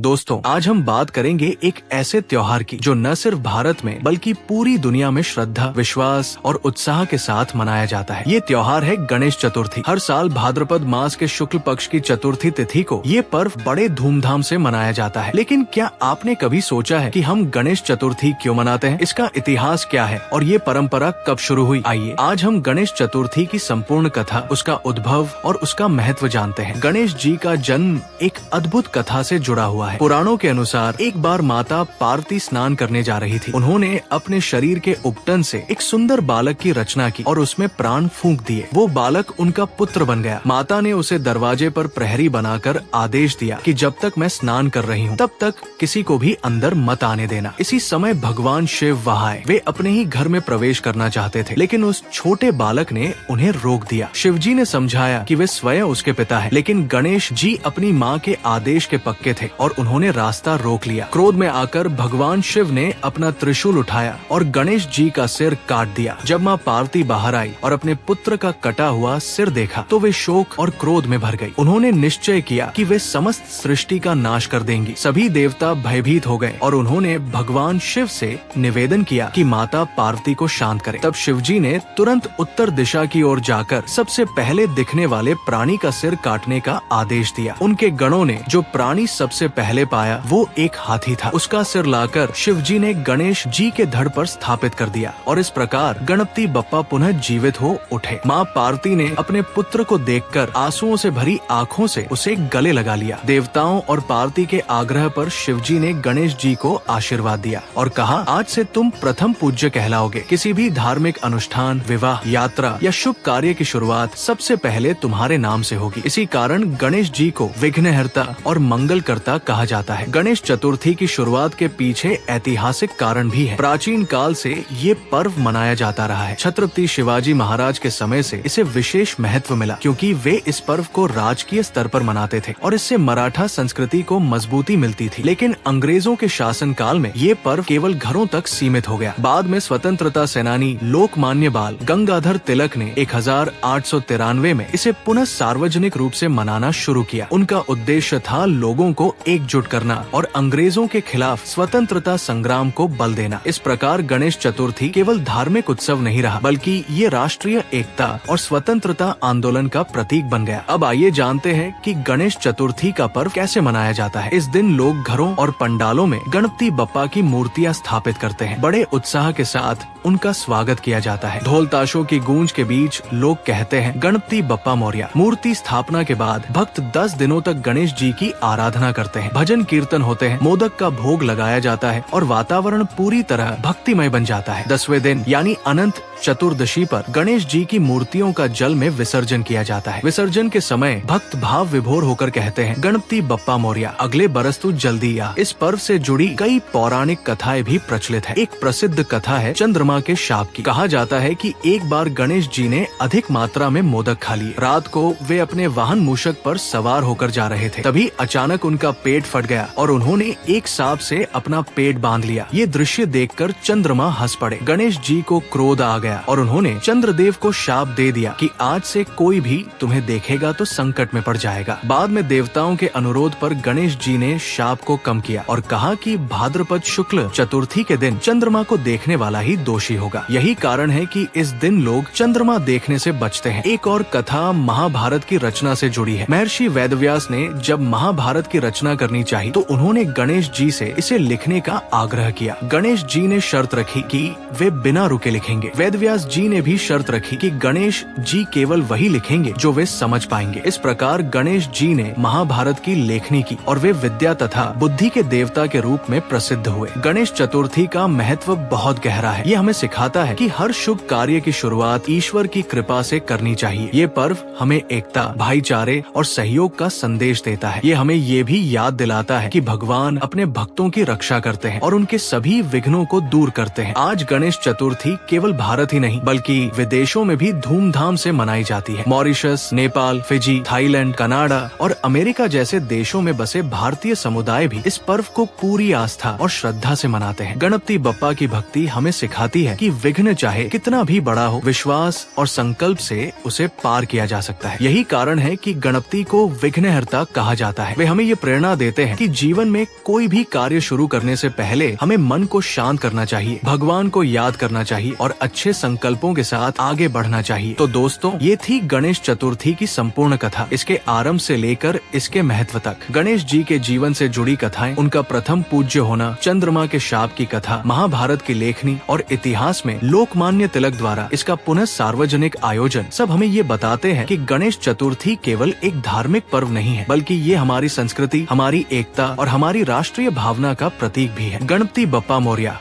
दोस्तों, आज हम बात करेंगे एक ऐसे त्योहार की जो न सिर्फ भारत में बल्कि पूरी दुनिया में श्रद्धा, विश्वास और उत्साह के साथ मनाया जाता है। ये त्योहार है गणेश चतुर्थी। हर साल भाद्रपद मास के शुक्ल पक्ष की चतुर्थी तिथि को ये पर्व बड़े धूमधाम से मनाया जाता है। लेकिन क्या आपने कभी सोचा है कि हम गणेश चतुर्थी क्यों मनाते हैं? इसका इतिहास क्या है और ये परंपरा कब शुरू हुई? आइए आज हम गणेश चतुर्थी की संपूर्ण कथा, उसका उद्भव और उसका महत्व जानते हैं। गणेश जी का जन्म एक अद्भुत कथा से जुड़ा हुआ है। पुराणों के अनुसार एक बार माता पार्वती स्नान करने जा रही थी। उन्होंने अपने शरीर के उपटन से एक सुंदर बालक की रचना की और उसमें प्राण फूंक दिए। वो बालक उनका पुत्र बन गया। माता ने उसे दरवाजे पर प्रहरी बनाकर आदेश दिया कि जब तक मैं स्नान कर रही हूँ तब तक किसी को भी अंदर मत आने देना। इसी समय भगवान शिव वहां आए। वे अपने ही घर में प्रवेश करना चाहते थे, लेकिन उस छोटे बालक ने उन्हें रोक दिया। शिव जी ने समझाया कि वे स्वयं उसके पिता है, लेकिन गणेश जी अपनी माँ के आदेश के पक्के थे और उन्होंने रास्ता रोक लिया। क्रोध में आकर भगवान शिव ने अपना त्रिशूल उठाया और गणेश जी का सिर काट दिया। जब माँ पार्वती बाहर आई और अपने पुत्र का कटा हुआ सिर देखा तो वे शोक और क्रोध में भर गई। उन्होंने निश्चय किया कि वे समस्त सृष्टि का नाश कर देंगी। सभी देवता भयभीत हो गए और उन्होंने भगवान शिव से निवेदन किया कि माता पार्वती को शांत करे। तब शिव जी ने तुरंत उत्तर दिशा की ओर जाकर सबसे पहले दिखने वाले प्राणी का सिर काटने का आदेश दिया। उनके गणों ने जो प्राणी सबसे पहले पाया वो एक हाथी था। उसका सिर लाकर शिव जी ने गणेश जी के धड़ पर स्थापित कर दिया और इस प्रकार गणपति बप्पा पुनः जीवित हो उठे। माँ पार्वती ने अपने पुत्र को देखकर आंसुओं से भरी आँखों से उसे गले लगा लिया। देवताओं और पार्वती के आग्रह पर शिव जी ने गणेश जी को आशीर्वाद दिया और कहा, आज से तुम प्रथम पूज्य कहलाओगे। किसी भी धार्मिक अनुष्ठान, विवाह, यात्रा या शुभ कार्य की शुरुआत सबसे पहले तुम्हारे नाम से होगी। इसी कारण गणेश जी को विघ्नहर्ता और मंगलकर्ता कहा जाता है। गणेश चतुर्थी की शुरुआत के पीछे ऐतिहासिक कारण भी है। प्राचीन काल से ये पर्व मनाया जाता रहा है। छत्रपति शिवाजी महाराज के समय से इसे विशेष महत्व मिला, क्योंकि वे इस पर्व को राजकीय स्तर पर मनाते थे और इससे मराठा संस्कृति को मजबूती मिलती थी। लेकिन अंग्रेजों के शासन काल में ये पर्व केवल घरों तक सीमित हो गया। बाद में स्वतंत्रता सेनानी लोकमान्य बाल गंगाधर तिलक ने 1893 में इसे पुनः सार्वजनिक रूप से मनाना शुरू किया। उनका उद्देश्य था लोगों को एकजुट करना और अंग्रेजों के खिलाफ स्वतंत्रता संग्राम को बल देना। इस प्रकार गणेश चतुर्थी केवल धार्मिक उत्सव नहीं रहा, बल्कि ये राष्ट्रीय एकता और स्वतंत्रता आंदोलन का प्रतीक बन गया। अब आइए जानते हैं कि गणेश चतुर्थी का पर्व कैसे मनाया जाता है। इस दिन लोग घरों और पंडालों में गणपति बप्पा की मूर्तियां स्थापित करते हैं। बड़े उत्साह के साथ उनका स्वागत किया जाता है। ढोल ताशों की गूंज के बीच लोग कहते हैं, गणपति बप्पा मोरया। मूर्ति स्थापना के बाद भक्त 10 दिनों तक गणेश जी की आराधना करते हैं। भजन कीर्तन होते हैं, मोदक का भोग लगाया जाता है और वातावरण पूरी तरह भक्तिमय बन जाता है। 10वें दिन यानी अनंत चतुर्दशी पर गणेश जी की मूर्तियों का जल में विसर्जन किया जाता है। विसर्जन के समय भक्त भाव विभोर होकर कहते हैं, गणपति बप्पा मोरया, अगले बरस तू जल्दी आ। इस पर्व से जुड़ी कई पौराणिक कथाएं भी प्रचलित है। एक प्रसिद्ध कथा है चंद्रमा के शाप की। कहा जाता है कि एक बार गणेश जी ने अधिक मात्रा में मोदक खा लिए। रात को वे अपने वाहन मूषक पर सवार होकर जा रहे थे। तभी अचानक उनका पेट फट गया और उन्होंने एक सांप से अपना पेट बांध लिया। ये दृश्य देखकर चंद्रमा हंस पड़े। गणेश जी को क्रोध आ गया और उन्होंने चंद्रदेव को शाप दे दिया कि आज से कोई भी तुम्हें देखेगा तो संकट में पड़ जाएगा। बाद में देवताओं के अनुरोध पर गणेश जी ने शाप को कम किया और कहा कि भाद्रपद शुक्ल चतुर्थी के दिन चंद्रमा को देखने वाला ही दोषी होगा। यही कारण है कि इस दिन लोग चंद्रमा देखने से बचते हैं। एक और कथा महाभारत की रचना से जुड़ी है। महर्षि वेदव्यास ने जब महाभारत की रचना करनी चाहिए तो उन्होंने गणेश जी से इसे लिखने का आग्रह किया। गणेश जी ने शर्त रखी कि वे बिना रुके लिखेंगे। वेदव्यास जी ने भी शर्त रखी कि गणेश जी केवल वही लिखेंगे जो वे समझ पाएंगे। इस प्रकार गणेश जी ने महाभारत की लेखनी की और वे विद्या तथा बुद्धि के देवता के रूप में प्रसिद्ध हुए। गणेश चतुर्थी का महत्व बहुत गहरा है। ये हमें सिखाता है कि हर शुभ कार्य की शुरुआत ईश्वर की कृपा से करनी चाहिए। ये पर्व हमें एकता, भाईचारे और सहयोग का संदेश देता है। ये हमें ये भी याद दिलाता है कि भगवान अपने भक्तों की रक्षा करते हैं और उनके सभी विघ्नों को दूर करते हैं। आज गणेश चतुर्थी केवल भारत भारत ही नहीं बल्कि विदेशों में भी धूमधाम से मनाई जाती है। Mauritius, Nepal, Fiji, Thailand, Canada और अमेरिका जैसे देशों में बसे भारतीय समुदाय भी इस पर्व को पूरी आस्था और श्रद्धा से मनाते हैं। गणपति बप्पा की भक्ति हमें सिखाती है कि विघ्न चाहे कितना भी बड़ा हो, विश्वास और संकल्प से उसे पार किया जा सकता है। यही कारण है कि गणपति को विघ्नहर्ता कहा जाता है। वे हमें ये प्रेरणा देते हैं कि जीवन में कोई भी कार्य शुरू करने से पहले हमें मन को शांत करना चाहिए, भगवान को याद करना चाहिए और अच्छे संकल्पों के साथ आगे बढ़ना चाहिए। तो दोस्तों, ये थी गणेश चतुर्थी की संपूर्ण कथा, इसके आरंभ से लेकर इसके महत्व तक। गणेश जी के जीवन से जुड़ी कथाएं, उनका प्रथम पूज्य होना, चंद्रमा के शाप की कथा, महाभारत की लेखनी और इतिहास में लोकमान्य तिलक द्वारा इसका पुनः सार्वजनिक आयोजन, सब हमें ये बताते हैं कि गणेश चतुर्थी केवल एक धार्मिक पर्व नहीं है, बल्कि ये हमारी संस्कृति, हमारी एकता और हमारी राष्ट्रीय भावना का प्रतीक भी है। गणपति बप्पा मोरया।